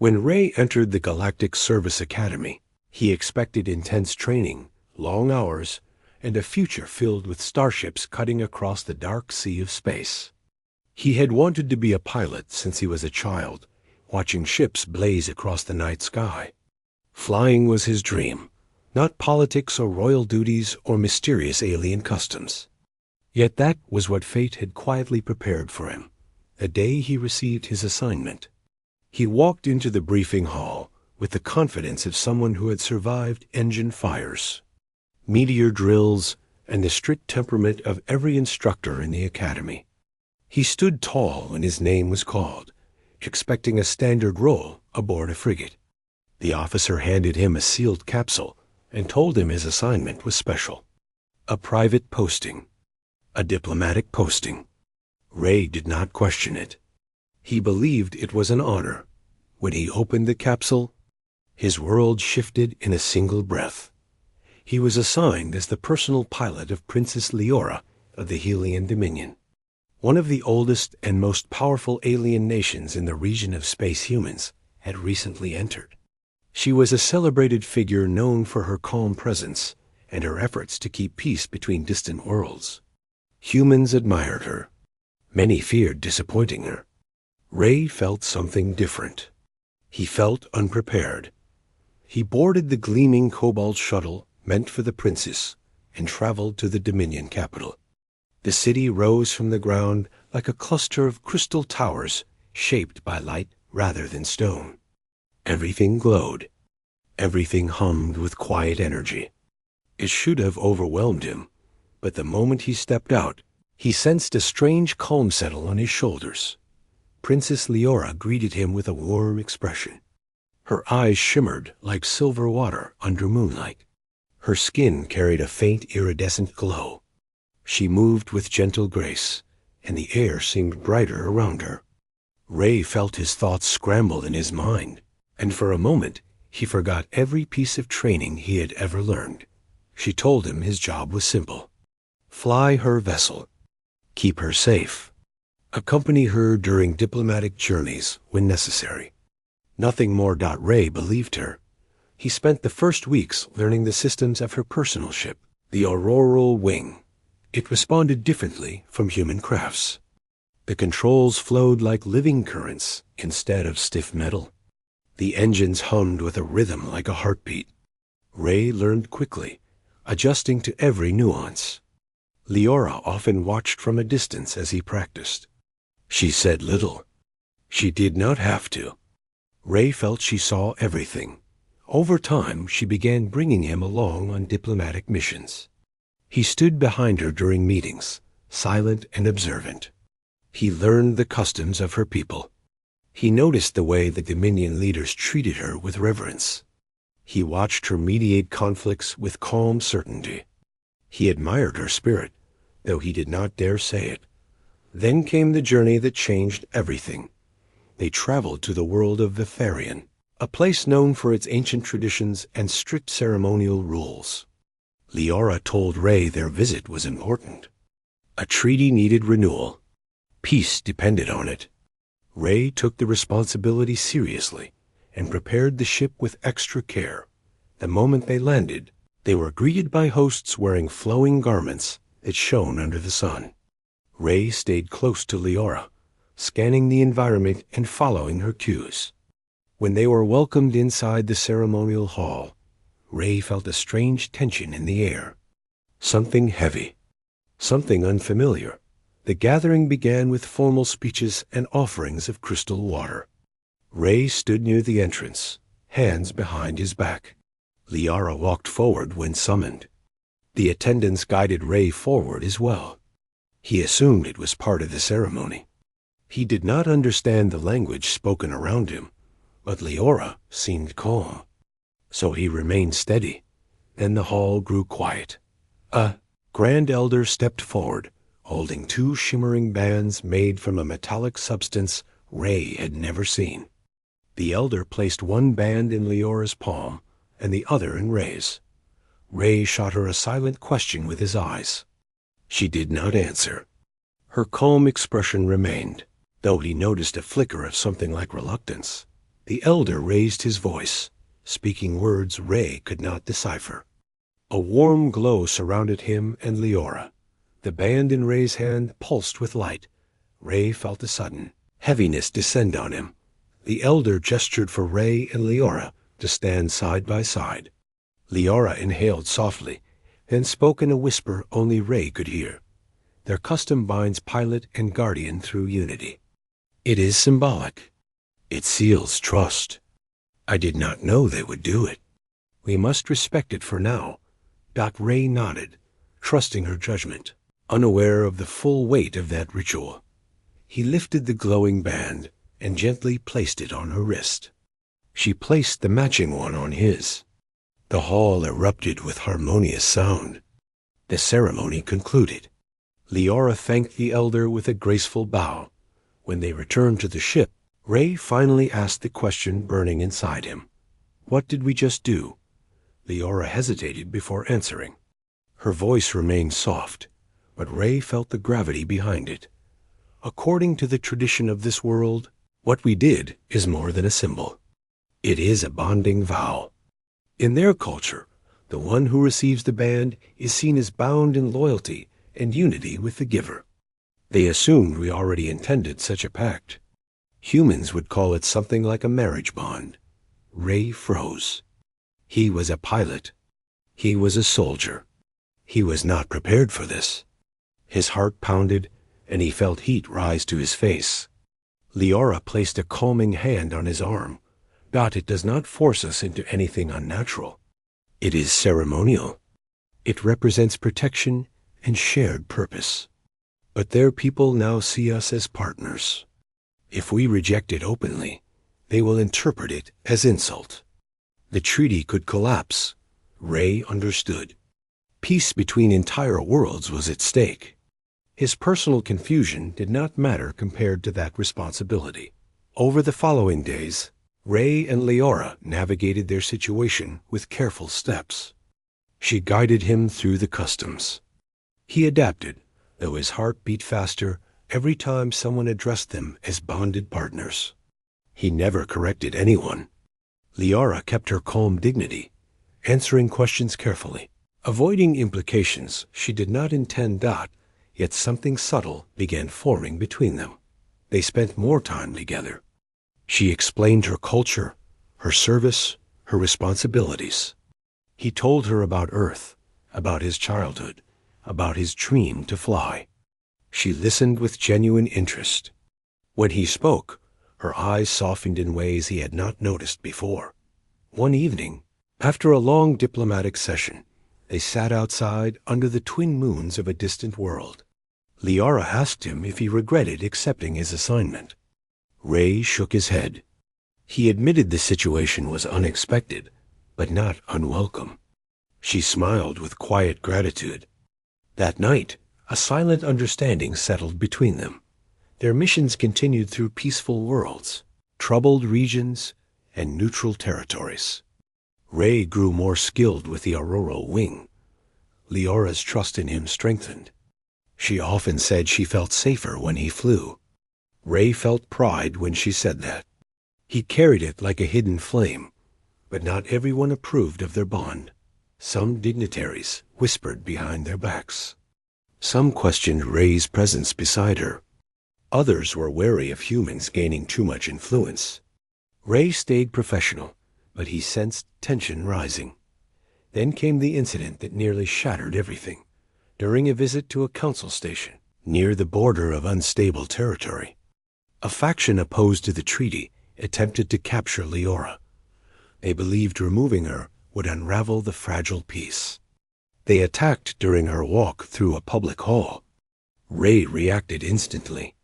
When Ray entered the Galactic Service Academy, he expected intense training, long hours, and a future filled with starships cutting across the dark sea of space. He had wanted to be a pilot since he was a child, watching ships blaze across the night sky. Flying was his dream, not politics or royal duties or mysterious alien customs. Yet that was what fate had quietly prepared for him, the day he received his assignment. He walked into the briefing hall with the confidence of someone who had survived engine fires, meteor drills, and the strict temperament of every instructor in the academy. He stood tall when his name was called, expecting a standard role aboard a frigate. The officer handed him a sealed capsule and told him his assignment was special. A private posting. A diplomatic posting. Ray did not question it. He believed it was an honor. When he opened the capsule, his world shifted in a single breath. He was assigned as the personal pilot of Princess Leora of the Helian Dominion, one of the oldest and most powerful alien nations in the region of space humans had recently entered. She was a celebrated figure known for her calm presence and her efforts to keep peace between distant worlds. Humans admired her. Many feared disappointing her. Ray felt something different. He felt unprepared. He boarded the gleaming cobalt shuttle meant for the princess and traveled to the Dominion capital. The city rose from the ground like a cluster of crystal towers shaped by light rather than stone. Everything glowed. Everything hummed with quiet energy. It should have overwhelmed him, but the moment he stepped out, he sensed a strange calm settle on his shoulders. Princess Leora greeted him with a warm expression. Her eyes shimmered like silver water under moonlight. Her skin carried a faint iridescent glow. She moved with gentle grace, and the air seemed brighter around her. Ray felt his thoughts scramble in his mind, and for a moment he forgot every piece of training he had ever learned. She told him his job was simple. Fly her vessel. Keep her safe. Accompany her during diplomatic journeys when necessary. Nothing more. Ray believed her. He spent the first weeks learning the systems of her personal ship, the Auroral Wing. It responded differently from human crafts. The controls flowed like living currents instead of stiff metal. The engines hummed with a rhythm like a heartbeat. Ray learned quickly, adjusting to every nuance. Leora often watched from a distance as he practiced. She said little. She did not have to. Ray felt she saw everything. Over time, she began bringing him along on diplomatic missions. He stood behind her during meetings, silent and observant. He learned the customs of her people. He noticed the way the Dominion leaders treated her with reverence. He watched her mediate conflicts with calm certainty. He admired her spirit, though he did not dare say it. Then came the journey that changed everything. They traveled to the world of Vitharion, a place known for its ancient traditions and strict ceremonial rules. Leora told Ray their visit was important. A treaty needed renewal. Peace depended on it. Ray took the responsibility seriously and prepared the ship with extra care. The moment they landed, they were greeted by hosts wearing flowing garments that shone under the sun. Ray stayed close to Leora, scanning the environment and following her cues. When they were welcomed inside the ceremonial hall, Ray felt a strange tension in the air. Something heavy. Something unfamiliar. The gathering began with formal speeches and offerings of crystal water. Ray stood near the entrance, hands behind his back. Leora walked forward when summoned. The attendants guided Ray forward as well. He assumed it was part of the ceremony. He did not understand the language spoken around him, but Leora seemed calm. So he remained steady. Then the hall grew quiet. A Grand Elder stepped forward, holding two shimmering bands made from a metallic substance Ray had never seen. The Elder placed one band in Leora's palm and the other in Ray's. Ray shot her a silent question with his eyes. She did not answer. Her calm expression remained, though he noticed a flicker of something like reluctance. The elder raised his voice, speaking words Ray could not decipher. A warm glow surrounded him and Leora. The band in Ray's hand pulsed with light. Ray felt a sudden heaviness descend on him. The elder gestured for Ray and Leora to stand side by side. Leora inhaled softly, then spoke in a whisper only Ray could hear. Their custom binds pilot and guardian through unity. It is symbolic. It seals trust. I did not know they would do it. We must respect it for now. Ray nodded, trusting her judgment, unaware of the full weight of that ritual. He lifted the glowing band and gently placed it on her wrist. She placed the matching one on his. The hall erupted with harmonious sound. The ceremony concluded. Leora thanked the elder with a graceful bow. When they returned to the ship, Ray finally asked the question burning inside him. What did we just do? Leora hesitated before answering. Her voice remained soft, but Ray felt the gravity behind it. According to the tradition of this world, what we did is more than a symbol. It is a bonding vow. In their culture, the one who receives the band is seen as bound in loyalty and unity with the giver. They assumed we already intended such a pact. Humans would call it something like a marriage bond. Ray froze. He was a pilot. He was a soldier. He was not prepared for this. His heart pounded, and he felt heat rise to his face. Leora placed a calming hand on his arm. It does not force us into anything unnatural. It is ceremonial. It represents protection and shared purpose. But their people now see us as partners. If we reject it openly, they will interpret it as insult. The treaty could collapse. Ray understood. Peace between entire worlds was at stake. His personal confusion did not matter compared to that responsibility. Over the following days, Ray and Leora navigated their situation with careful steps. She guided him through the customs. He adapted, though his heart beat faster every time someone addressed them as bonded partners. He never corrected anyone. Leora kept her calm dignity, answering questions carefully. Avoiding implications she did not intend. Yet something subtle began forming between them. They spent more time together. She explained her culture, her service, her responsibilities. He told her about Earth, about his childhood, about his dream to fly. She listened with genuine interest. When he spoke, her eyes softened in ways he had not noticed before. One evening, after a long diplomatic session, they sat outside under the twin moons of a distant world. Leora asked him if he regretted accepting his assignment. Ray shook his head. He admitted the situation was unexpected, but not unwelcome. She smiled with quiet gratitude. That night, a silent understanding settled between them. Their missions continued through peaceful worlds, troubled regions, and neutral territories. Ray grew more skilled with the auroral wing. Leora's trust in him strengthened. She often said she felt safer when he flew. Ray felt pride when she said that. He carried it like a hidden flame, but not everyone approved of their bond. Some dignitaries whispered behind their backs. Some questioned Ray's presence beside her. Others were wary of humans gaining too much influence. Ray stayed professional, but he sensed tension rising. Then came the incident that nearly shattered everything. During a visit to a council station near the border of unstable territory, a faction opposed to the treaty attempted to capture Leora. They believed removing her would unravel the fragile peace. They attacked during her walk through a public hall. Ray reacted instantly.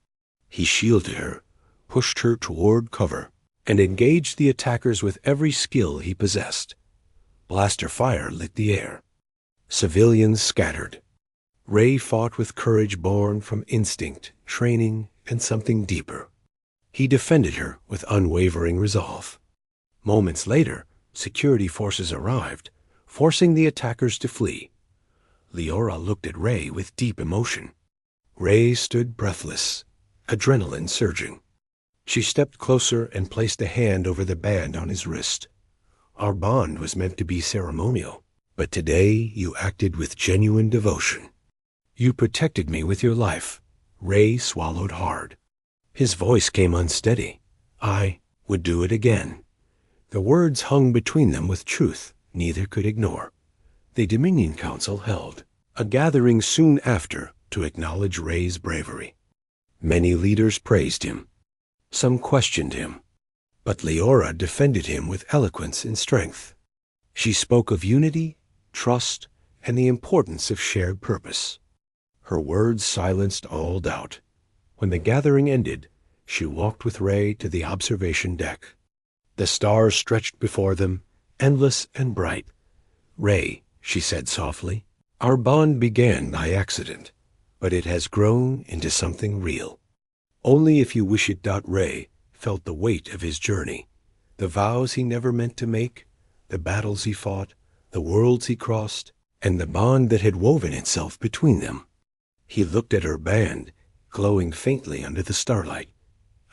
He shielded her, pushed her toward cover, and engaged the attackers with every skill he possessed. Blaster fire lit the air. Civilians scattered. Ray fought with courage born from instinct, training, and something deeper. He defended her with unwavering resolve. Moments later, security forces arrived, forcing the attackers to flee. Leora looked at Ray with deep emotion. Ray stood breathless, adrenaline surging. She stepped closer and placed a hand over the band on his wrist. Our bond was meant to be ceremonial, but today you acted with genuine devotion. You protected me with your life. Ray swallowed hard. His voice came unsteady. I would do it again. The words hung between them with truth neither could ignore. The Dominion Council held a gathering soon after to acknowledge Ray's bravery. Many leaders praised him. Some questioned him. But Leora defended him with eloquence and strength. She spoke of unity, trust, and the importance of shared purpose. Her words silenced all doubt. When the gathering ended, she walked with Ray to the observation deck. The stars stretched before them, endless and bright. Ray, she said softly, our bond began by accident, but it has grown into something real. Only if you wish it. Ray felt the weight of his journey, the vows he never meant to make, the battles he fought, the worlds he crossed, and the bond that had woven itself between them. He looked at her band, glowing faintly under the starlight.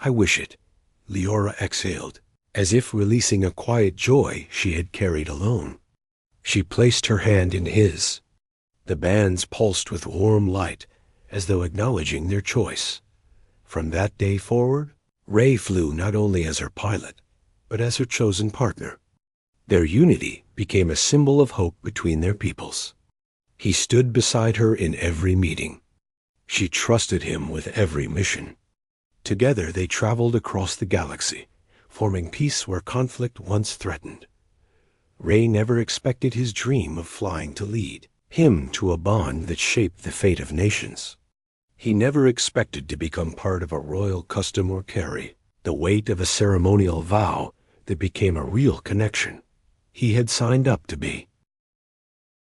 I wish it. Leora exhaled, as if releasing a quiet joy she had carried alone. She placed her hand in his. The bands pulsed with warm light, as though acknowledging their choice. From that day forward, Ray flew not only as her pilot, but as her chosen partner. Their unity became a symbol of hope between their peoples. He stood beside her in every meeting. She trusted him with every mission. Together they traveled across the galaxy, forming peace where conflict once threatened. Ray never expected his dream of flying to lead him to a bond that shaped the fate of nations. He never expected to become part of a royal custom or carry the weight of a ceremonial vow that became a real connection. He had signed up to be.